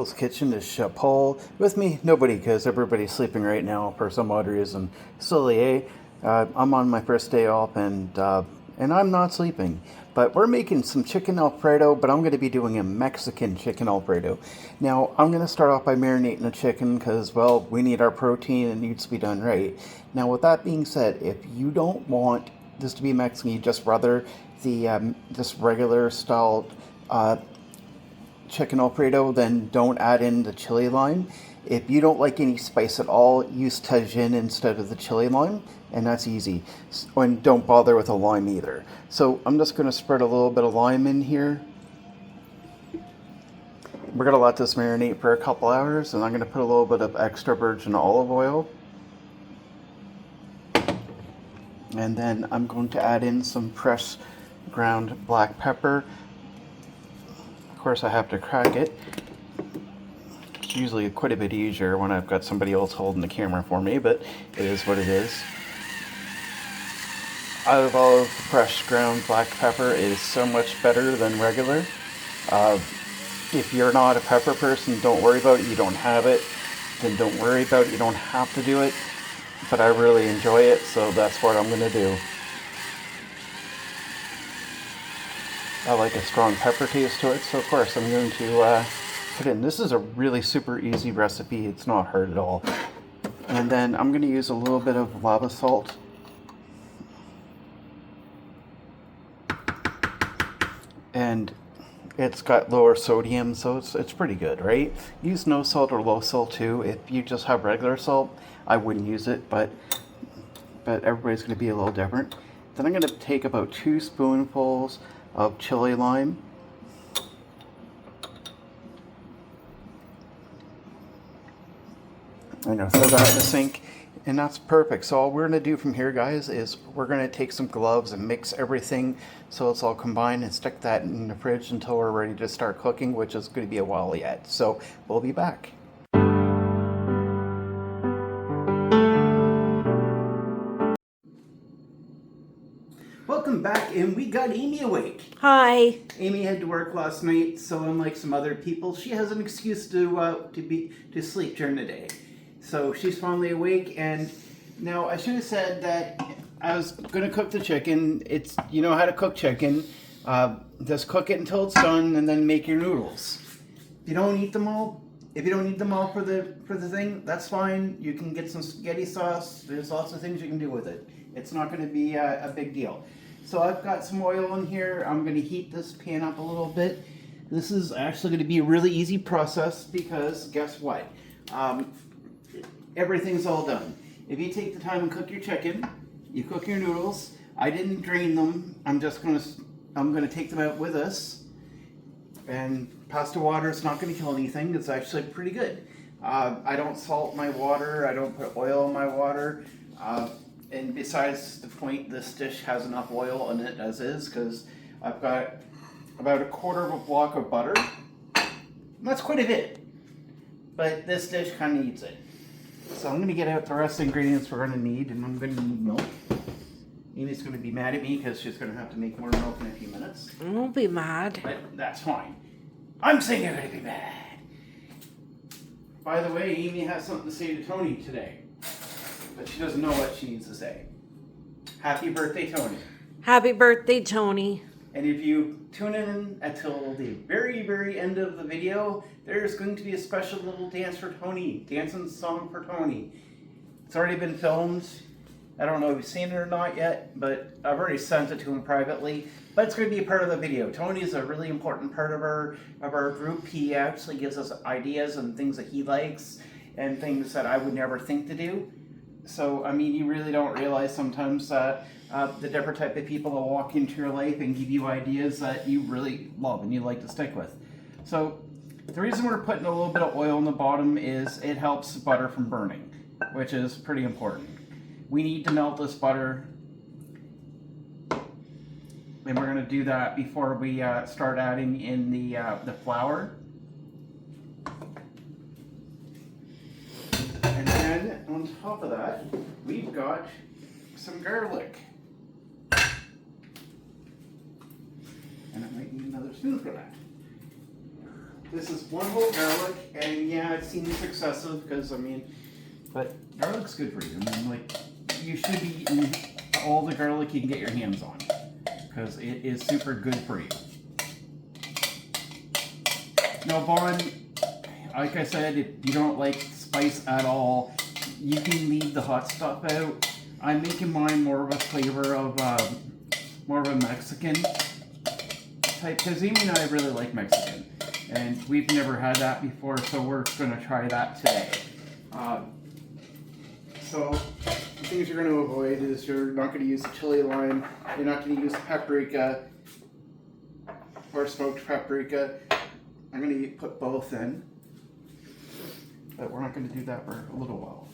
Poul's Kitchen is Poul. With me, nobody, because everybody's sleeping right now for some odd reason. Silly, eh? I'm on my first day off, and I'm not sleeping. But we're making some chicken Alfredo, but I'm going to be doing a Mexican chicken Alfredo. Now, I'm going to start off by marinating the chicken, because, well, we need our protein, and it needs to be done right. Now, with that being said, if you don't want this to be Mexican, you just rather the just regular style chicken Alfredo, then don't add in the chili lime. If you don't like any spice at all, use Tajin instead of the chili lime, and that's easy. And don't bother with a lime either. So I'm just going to spread a little bit of lime in here. We're going to let this marinate for a couple hours, and I'm going to put a little bit of extra virgin olive oil. And then I'm going to add in some fresh ground black pepper. Of course, I have to crack it. It's usually quite a bit easier when I've got somebody else holding the camera for me, but it is what it is. I love fresh ground black pepper. It is so much better than regular. If you're not a pepper person, don't worry about it. You don't have it, then don't worry about it. You don't have to do it. But I really enjoy it, so that's what I'm going to do. I like a strong pepper taste to it, so of course I'm going to put it in. This is a really super easy recipe. It's not hard at all. And then I'm going to use a little bit of lava salt. And it's got lower sodium, so it's pretty good, right? Use no salt or low salt too. If you just have regular salt, I wouldn't use it, but everybody's going to be a little different. Then I'm going to take about 2 spoonfuls of chili lime. I'm going to throw that in the sink, and that's perfect. So all we're going to do from here, guys, is we're going to take some gloves and mix everything so it's all combined and stick that in the fridge until we're ready to start cooking, which is going to be a while yet. So we'll be back. Welcome back, and we got Amy awake. Hi. Amy had to work last night, so unlike some other people, she has an excuse to sleep during the day. So she's finally awake, and now I should have said that I was going to cook the chicken. It's, you know how to cook chicken. Just cook it until it's done, and then make your noodles. If you don't eat them all, for the thing, that's fine. You can get some spaghetti sauce. There's lots of things you can do with it. It's not going to be a big deal. So I've got some oil in here. I'm going to heat this pan up a little bit. This is actually going to be a really easy process because guess what? Everything's all done. If you take the time and cook your chicken, you cook your noodles. I didn't drain them. I'm going to take them out with us. And pasta water is not going to kill anything. It's actually pretty good. I don't salt my water. I don't put oil in my water. And besides the point, this dish has enough oil in it as is, because I've got about 1/4 of a block of butter. That's quite a bit, but this dish kind of needs it. So I'm going to get out the rest of the ingredients we're going to need, and I'm going to need milk. Amy's going to be mad at me because she's going to have to make more milk in a few minutes. I won't be mad. But that's fine. I'm saying you're going to be mad. By the way, Amy has something to say to Tony today. But she doesn't know what she needs to say. Happy birthday, Tony. Happy birthday, Tony. And if you tune in until the very, very end of the video, there's going to be a special little dance for Tony. Dancing song for Tony. It's already been filmed. I don't know if you've seen it or not yet, but I've already sent it to him privately. But it's going to be a part of the video. Tony is a really important part of our group. He actually gives us ideas and things that he likes and things that I would never think to do. So, I mean, you really don't realize sometimes the different type of people that walk into your life and give you ideas that you really love and you like to stick with. So, the reason we're putting a little bit of oil on the bottom is it helps butter from burning, which is pretty important. We need to melt this butter, and we're going to do that before we start adding in the flour. And then on top of that, we've got some garlic. And I might need another spoon for that. This is one whole garlic, and yeah, it seems excessive because, I mean, but garlic's good for you. I mean, like, you should be eating all the garlic you can get your hands on because it is super good for you. Now, Vaughn, like I said, if you don't like spice at all, you can leave the hot stuff out. I'm making mine more of a flavor of, more of a Mexican type, because Amy and I really like Mexican. And we've never had that before, so we're going to try that today. So, the things you're going to avoid is you're not going to use the chili lime, you're not going to use paprika or smoked paprika. I'm going to put both in, but we're not going to do that for a little while.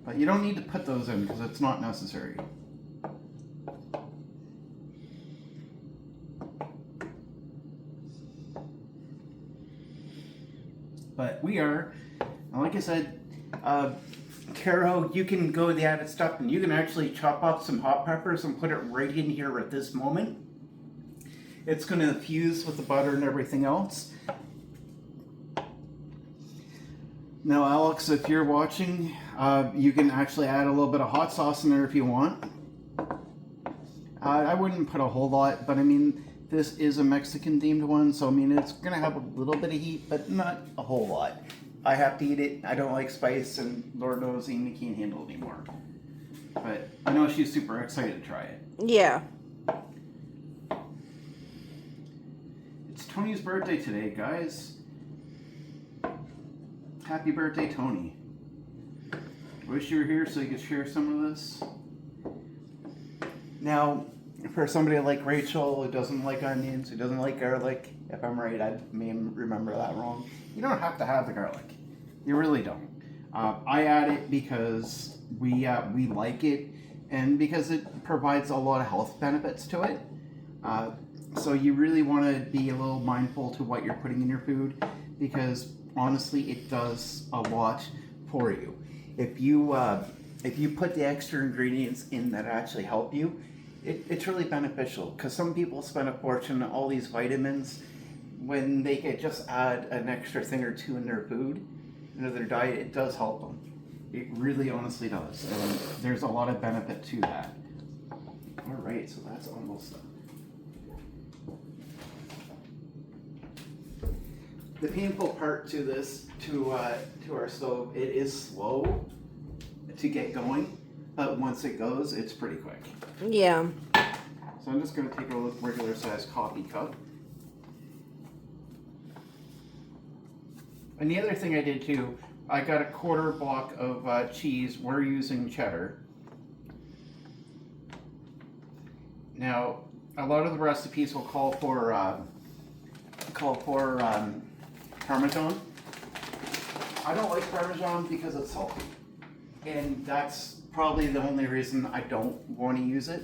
But you don't need to put those in because it's not necessary. But we are, like I said, Caro, you can go the added stuff and you can actually chop up some hot peppers and put it right in here at this moment. It's going to fuse with the butter and everything else. Now, Alex, if you're watching, you can actually add a little bit of hot sauce in there if you want. I wouldn't put a whole lot, but I mean, this is a Mexican themed one, so I mean, it's gonna have a little bit of heat, but not a whole lot. I have to eat it. I don't like spice, and Lord knows Amy can't handle it anymore. But I know she's super excited to try it. Yeah. It's Tony's birthday today, guys. Happy birthday, Tony. Wish you were here so you could share some of this. Now, for somebody like Rachel who doesn't like onions, who doesn't like garlic, if I'm right, I may remember that wrong, you don't have to have the garlic. You really don't. I add it because we like it and because it provides a lot of health benefits to it. So you really want to be a little mindful to what you're putting in your food because honestly, it does a lot for you. If you put the extra ingredients in that actually help you, it's really beneficial because some people spend a fortune on all these vitamins when they could just add an extra thing or two in their food, into their diet. It does help them. It really honestly does. And there's a lot of benefit to that. All right, so that's almost done. The painful part to this, to our stove, it is slow to get going, but once it goes, it's pretty quick. Yeah. So I'm just going to take a regular sized coffee cup. And the other thing I did too, I got a quarter block of cheese. We're using cheddar. Now, a lot of the recipes will call for Parmesan. I don't like Parmesan because it's salty. And that's probably the only reason I don't want to use it,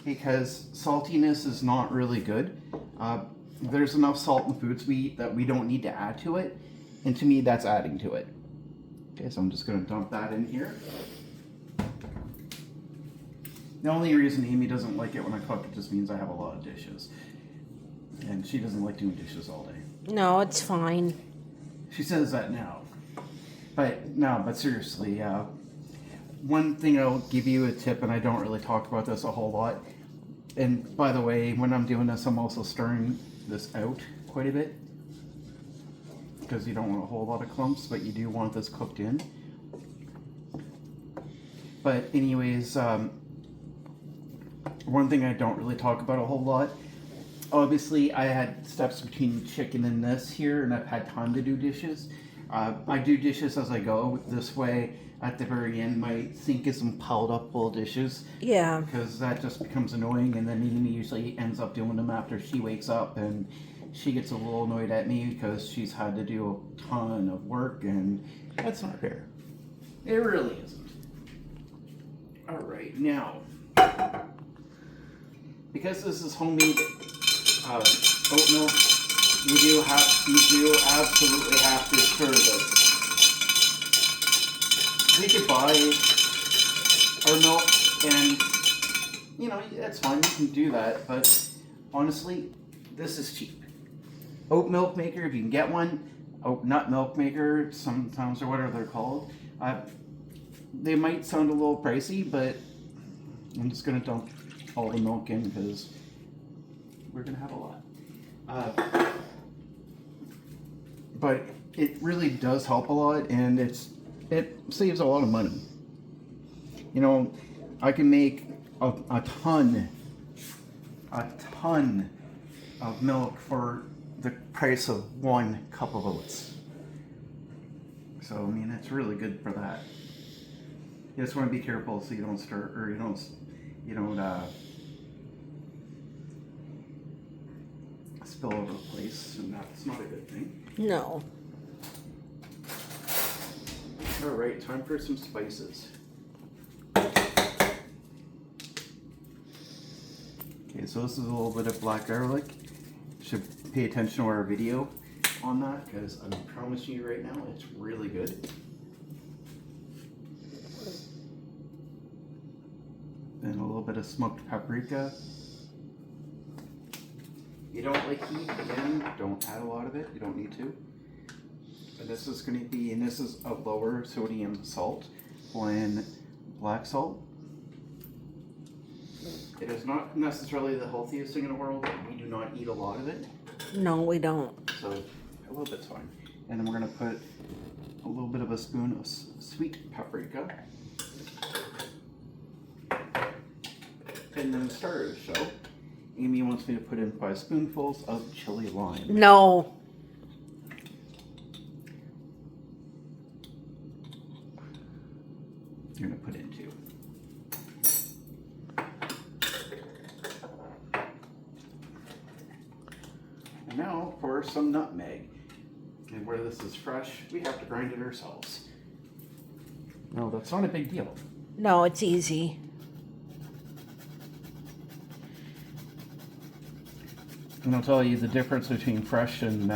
because saltiness is not really good. There's enough salt in foods we eat that we don't need to add to it, and to me that's adding to it. Okay, so I'm just going to dump that in here. The only reason Amy doesn't like it when I cook, it just means I have a lot of dishes. And she doesn't like doing dishes all day. No, it's fine. She says that now. But seriously, one thing I'll give you a tip, and I don't really talk about this a whole lot. And by the way, when I'm doing this, I'm also stirring this out quite a bit, because you don't want a whole lot of clumps, but you do want this cooked in. But anyways, one thing I don't really talk about a whole lot, obviously I had steps between chicken and this here, and I've had time to do dishes. I do dishes as I go. This way, at the very end, my sink isn't piled up full of dishes. Yeah. Because that just becomes annoying, and then Amy usually ends up doing them after she wakes up, and she gets a little annoyed at me because she's had to do a ton of work, and that's not fair. It really isn't. All right, now, because this is homemade oat milk, you do absolutely have to stir this. We could buy our milk, and you know, that's fine, you can do that, but honestly, this is cheap. Oat milk maker, if you can get one, nut milk maker sometimes, or whatever they're called. They might sound a little pricey, but I'm just gonna dump all the milk in because we're gonna have a lot. But it really does help a lot, and it saves a lot of money. You know, I can make a ton of milk for the price of 1 cup of oats. So I mean, it's really good for that. You just want to be careful so you don't stir, or you don't spill over the place, and that's not a good thing. No. All right, time for some spices. Okay, so this is a little bit of black garlic. Should pay attention to our video on that because I'm promising you right now, it's really good. Then a little bit of smoked paprika. You don't like heat, again, don't add a lot of it. You don't need to. And this is going to be, and this is a lower sodium salt than black salt. It is not necessarily the healthiest thing in the world, but we do not eat a lot of it. No, we don't. So a little bit's fine. And then we're going to put a little bit of a spoon of sweet paprika. And then the star of the show, Amy wants me to put in 5 spoonfuls of chili lime. No. You're going to put in 2. And now for some nutmeg. And where this is fresh, we have to grind it ourselves. No, that's not a big deal. No, it's easy. And I'll tell you the difference between fresh and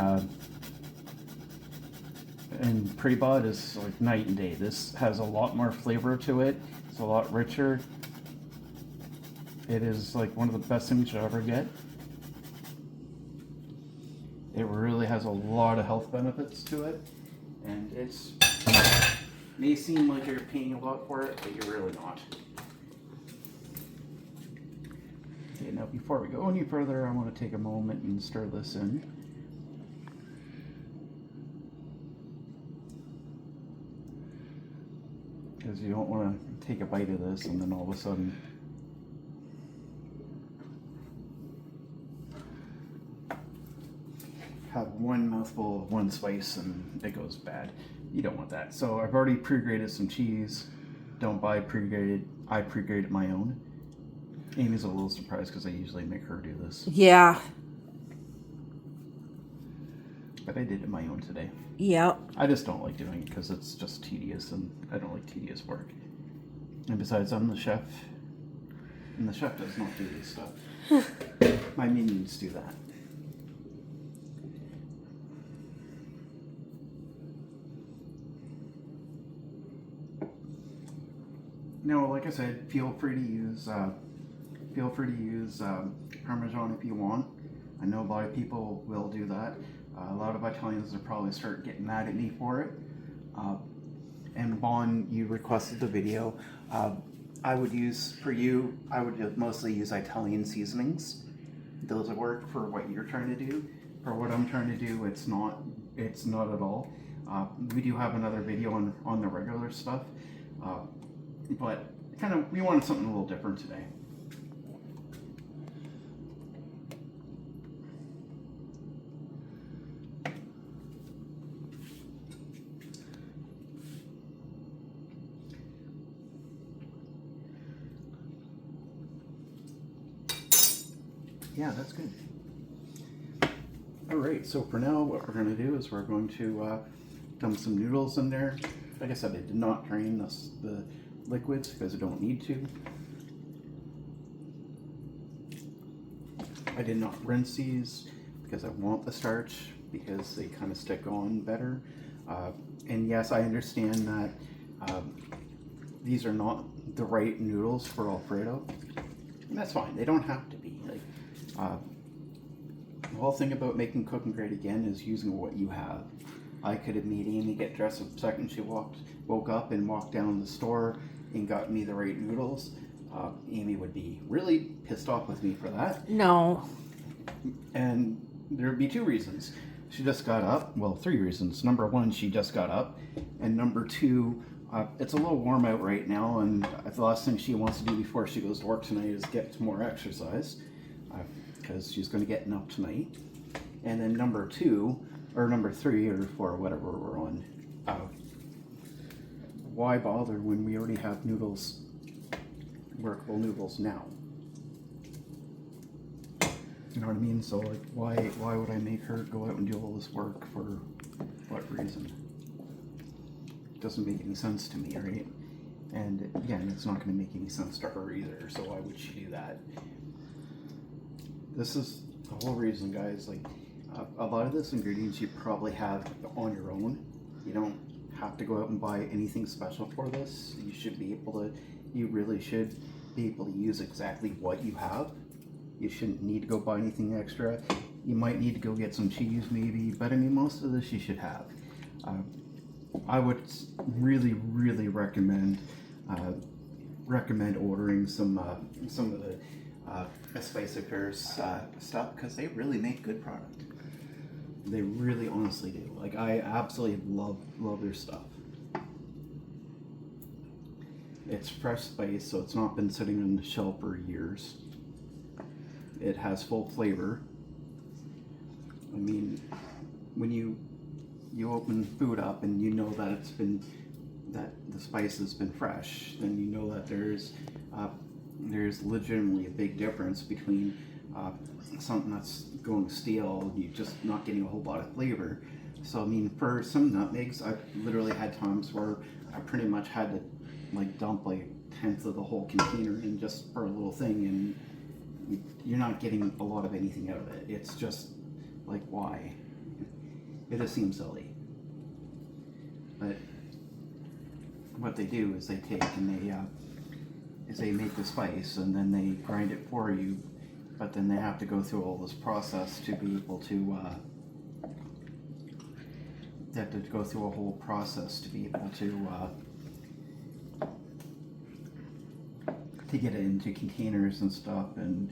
pre-bought is like night and day. This has a lot more flavor to it. It's a lot richer. It is like one of the best things you'll ever get. It really has a lot of health benefits to it, and it's may seem like you're paying a lot for it, but you're really not. Okay, now before we go any further, I want to take a moment and stir this in. Because you don't want to take a bite of this and then all of a sudden have one mouthful of one spice and it goes bad. You don't want that. So I've already pre-grated some cheese. Don't buy pre-grated. I pre-grated my own. Amy's a little surprised because I usually make her do this. Yeah. But I did it my own today. Yep. I just don't like doing it because it's just tedious, and I don't like tedious work. And besides, I'm the chef, and the chef does not do this stuff. My minions do that. Now, like I said, feel free to use Parmesan if you want. I know a lot of people will do that. A lot of Italians will probably start getting mad at me for it. And Bon, you requested the video. I would mostly use Italian seasonings. Those will work for what you're trying to do. For what I'm trying to do, it's not at all. We do have another video on the regular stuff, but we wanted something a little different today. Yeah, that's good. All right, so for now, what we're going to do is we're going to dump some noodles in there. Like I said, I did not drain the liquids because I don't need to. I did not rinse these because I want the starch because they kind of stick on better. And yes, I understand that these are not the right noodles for Alfredo. And that's fine, they don't have to be. The whole thing about making cooking great again is using what you have. I could have made Amy get dressed the second she woke up and walked down the store and got me the right noodles. Amy would be really pissed off with me for that. No. And there would be 2 reasons. She just got up. Well, 3 reasons. Number 1, she just got up. And number 2, it's a little warm out right now, and the last thing she wants to do before she goes to work tonight is get some more exercise, because she's going to get up tonight. And then number 2, or number 3, or 4, whatever we're on, why bother when we already have noodles, workable noodles now? You know what I mean? So like, why would I make her go out and do all this work for what reason? It doesn't make any sense to me, right? And again, it's not going to make any sense to her either. So why would she do that? This is the whole reason, guys. Like, a lot of this ingredients you probably have on your own. You don't have to go out and buy anything special for this. You should be able to. You really should be able to use exactly what you have. You shouldn't need to go buy anything extra. You might need to go get some cheese maybe, but I mean, most of this you should have. I would really, really recommend ordering some of the Spice Affairs stuff, because they really make good product. They really honestly do. Like, I absolutely love their stuff. It's fresh spice, so it's not been sitting on the shelf for years. It has full flavor. I mean, when you open food up and you know that that the spice has been fresh, then you know that there's legitimately a big difference between something that's going stale, you just not getting a whole lot of flavor. So I mean, for some nutmegs, I've literally had times where I pretty much had to like dump like 1/10 of the whole container in just for a little thing, and you're not getting a lot of anything out of it. It's just like, why? It just seems silly. But what they do is they take and they make the spice and then they grind it for you, but then they have to go through all this process to be able to they have to go through a whole process to be able to get it into containers and stuff, and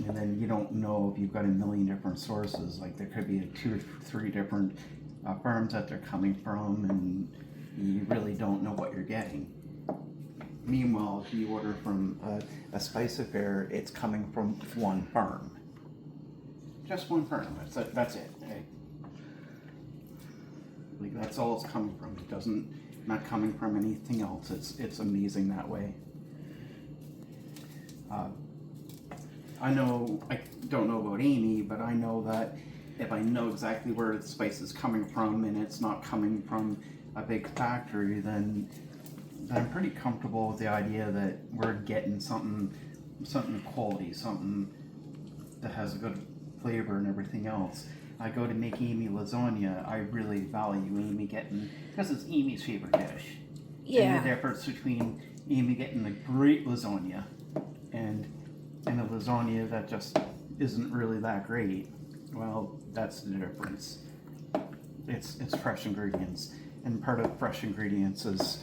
then you don't know if you've got a million different sources. Like, there could be 2 or 3 different farms that they're coming from, and you really don't know what you're getting. Meanwhile, if you order from a Spice Affair, it's coming from one farm. Just one farm. That's it. Like, that's all it's coming from. It doesn't, not coming from anything else. It's amazing that way. I don't know about Amy, but I know that if I know exactly where the spice is coming from and it's not coming from a big factory, then I'm pretty comfortable with the idea that we're getting something quality, something that has a good flavor and everything else. I go to make Amy lasagna, I really value Amy getting, because it's Amy's favorite dish. Yeah. And the difference between Amy getting a great lasagna and a lasagna that just isn't really that great, well, that's the difference. It's fresh ingredients, and part of fresh ingredients is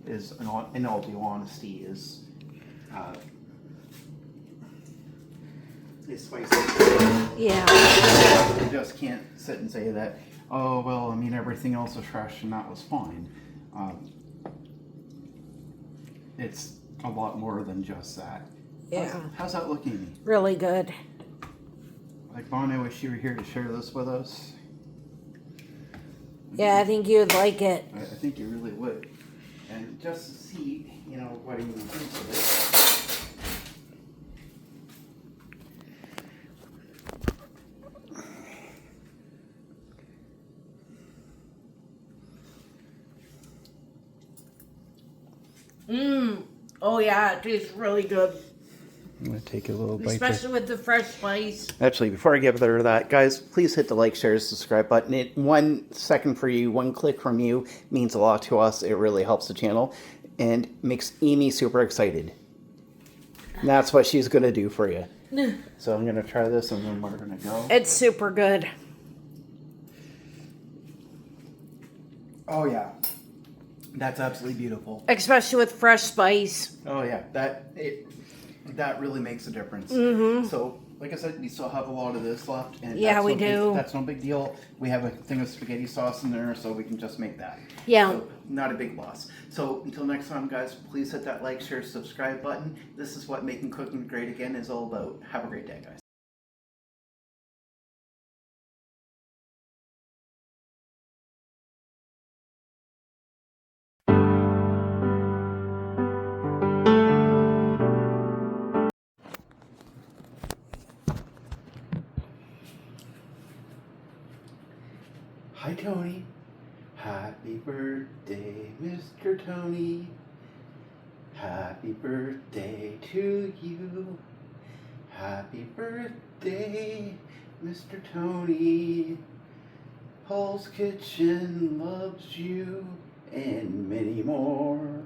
in all due honesty, is spicy. Yeah. You just can't sit and say that, oh, well, I mean, everything else was fresh and that was fine. It's a lot more than just that. Yeah. How's that look, Amy? Really good. Like, Bon, I wish you were here to share this with us. Yeah, I think you'd like it. I think you really would. And just to see, what Amy thinks of it. Oh yeah, it tastes really good. I'm going to take a little bite. Especially with the fresh spice. Actually, before I get rid of that, guys, please hit the like, share, subscribe button. 1 second for you, 1 click from you means a lot to us. It really helps the channel and makes Amy super excited. And that's what she's going to do for you. So I'm going to try this and then we're going to go. It's super good. Oh yeah, that's absolutely beautiful. Especially with fresh spice. Oh yeah, that really makes a difference. Mm-hmm. So, like I said, we still have a lot of this left, and Yeah, that's we no big, do. that's no big deal. We have a thing of spaghetti sauce in there, so we can just make that. Yeah. So, not a big loss. So, until next time, guys, please hit that like, share, subscribe button. This is what making cooking great again is all about. Have a great day, guys. Hi, Tony. Happy birthday, Mr. Tony. Happy birthday to you. Happy birthday, Mr. Tony. Paul's Kitchen loves you and many more.